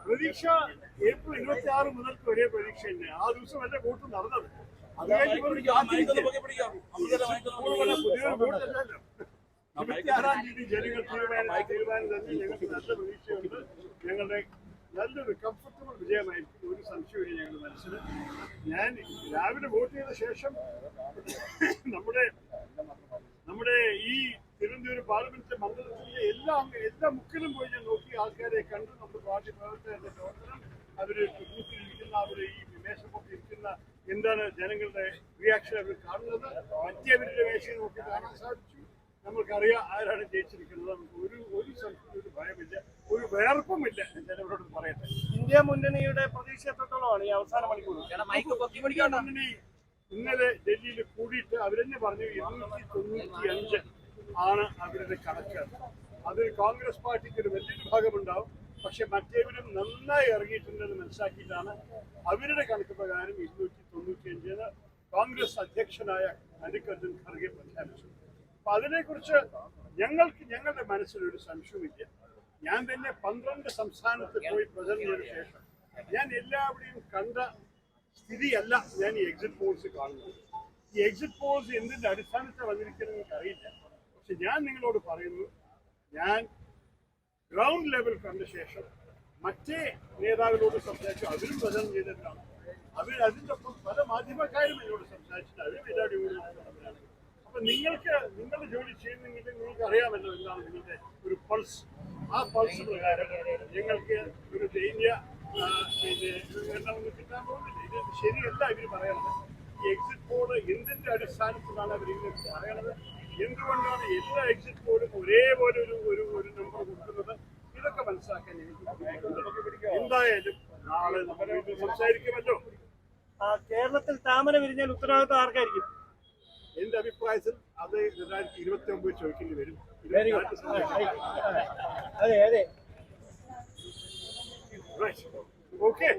പ്രതീക്ഷ ഏപ്രിൽ 26 മുതൽക്ക് ഒരേ പ്രതീക്ഷ തന്നെ. ആ ദിവസം എന്റെ വോട്ട് നടന്നത്. അത് കഴിഞ്ഞ് പുതിയൊരു വോട്ടല്ലല്ലോ. 26-ാം തീയതി ജനങ്ങൾ തീരുമാനം തന്നെ. ഞങ്ങൾക്ക് നല്ല പ്രതീക്ഷയുണ്ട്. ഞങ്ങളുടെ നല്ലൊരു കംഫർട്ടബിൾ വിജയമായിരിക്കും. ഒരു സംശയമില്ല ഞങ്ങളുടെ മനസ്സിൽ. ഞാൻ രാവിലെ വോട്ട് ചെയ്ത ശേഷം നമ്മുടെ ഈ തിരുവനന്തപുരം പാർലമെന്റ് മണ്ഡലത്തിലെ എല്ലാ മുക്കിലും പോയി ഞാൻ നോക്കി ആൾക്കാരെ കണ്ടു. നമ്മുടെ പാർട്ടി പ്രവർത്തകരുടെ പ്രവർത്തനം, അവര് കുടുംബത്തിലിരിക്കുന്ന, അവര് ഈ മേശപ്പൊക്കെ ഇരിക്കുന്ന എന്താണ് ജനങ്ങളുടെ റിയാക്ഷൻ അവർ കാണുന്നത്. മറ്റേവരുടെ മേശയിൽ നോക്കി കാണാൻ സാധിച്ചു. നമ്മൾക്കറിയാം ആരാണ് ജയിച്ചിരിക്കുന്നത്. നമുക്ക് ഒരു ഭയമില്ല, ഒരു വേർപ്പുമില്ല. ജനങ്ങളോട് പറയട്ടെ, ഇന്ത്യ മുന്നണിയുടെ പ്രതീക്ഷ എത്രത്തോളമാണ് ഈ അവസാന മണിക്കൂർ? മുന്നണി ഇന്നലെ ഡൽഹിയിൽ കൂടിയിട്ട് അവരെന്നെ പറഞ്ഞു 295 ആണ് അവരുടെ കണക്ക്. അതിൽ കോൺഗ്രസ് പാർട്ടിക്ക് ഒരു വലിയൊരു ഭാഗമുണ്ടാവും. പക്ഷെ മറ്റേവരും നന്നായി ഇറങ്ങിയിട്ടുണ്ടെന്ന് മനസ്സിലാക്കിയിട്ടാണ് അവരുടെ കണക്ക് പ്രകാരം 295 കോൺഗ്രസ് അധ്യക്ഷനായ മല്ലികാർജുൻ ഖർഗെ പ്രഖ്യാപിച്ചു. അപ്പൊ അതിനെക്കുറിച്ച് ഞങ്ങളുടെ മനസ്സിലൊരു സംശയമില്ല. ഞാൻ തന്നെ 12 സംസ്ഥാനത്ത് പോയി പ്രചരണം ചെയ്ത ശേഷം ഞാൻ എല്ലാവരെയും കണ്ട സ്ഥിതിയല്ല ഞാൻ ഈ എക്സിറ്റ് പോൾസ് കാണുന്നത്. ഈ എക്സിറ്റ് പോൾസ് എന്തിന്റെ അടിസ്ഥാനത്തിൽ വന്നിരിക്കുന്നത് എനിക്കറിയില്ല. പക്ഷെ ഞാൻ നിങ്ങളോട് പറയുന്നു, ഞാൻ ഗ്രൗണ്ട് ലെവൽ കണ്ട ശേഷം മറ്റേ നേതാക്കളോട് സംസാരിച്ചു. അവരും പ്രചരണം ചെയ്തിട്ടാണ്. അതിൻ്റെ ഒപ്പം പല മാധ്യമക്കാരും എന്നോട് സംസാരിച്ചിട്ട് അവരും എല്ലാവരും കൂടി. അപ്പൊ നിങ്ങളുടെ ജോലി ചെയ്യുന്നെങ്കിൽ നിങ്ങൾക്ക് അറിയാമല്ലോ എന്താണ് നിങ്ങളുടെ ഒരു പൾസ്. ആ പൾസ് പ്രകാരം നിങ്ങൾക്ക് ഒരു ദൈന്യ കിട്ടാൻ പോകുന്നില്ല. ഇത് ശരിയല്ല ഇവർ പറയണത്. ഈ എക്സിറ്റ് പോൾ എന്തിന്റെ അടിസ്ഥാനത്തിലാണ് അവർ ഇങ്ങനെ പറയണത്? എന്തുകൊണ്ടാണ് എല്ലാ എക്സിറ്റ് പോളും ഒരേപോലെ ഒരു നമ്പർ കൊടുക്കുന്നത്? ഇതൊക്കെ മനസ്സിലാക്കാൻ എനിക്ക് എന്തായാലും നാളെ നമ്മുടെ വീട്ടിൽ സംസാരിക്കുമല്ലോ. കേരളത്തിൽ താമര വിരിഞ്ഞാൽ ഉത്തരവാദിത്വം ആർക്കായിരിക്കും? എന്റെ അഭിപ്രായത്തിൽ അത് 2029 ചോദിക്കേണ്ടി വരും. അതെ. ഓക്കെ.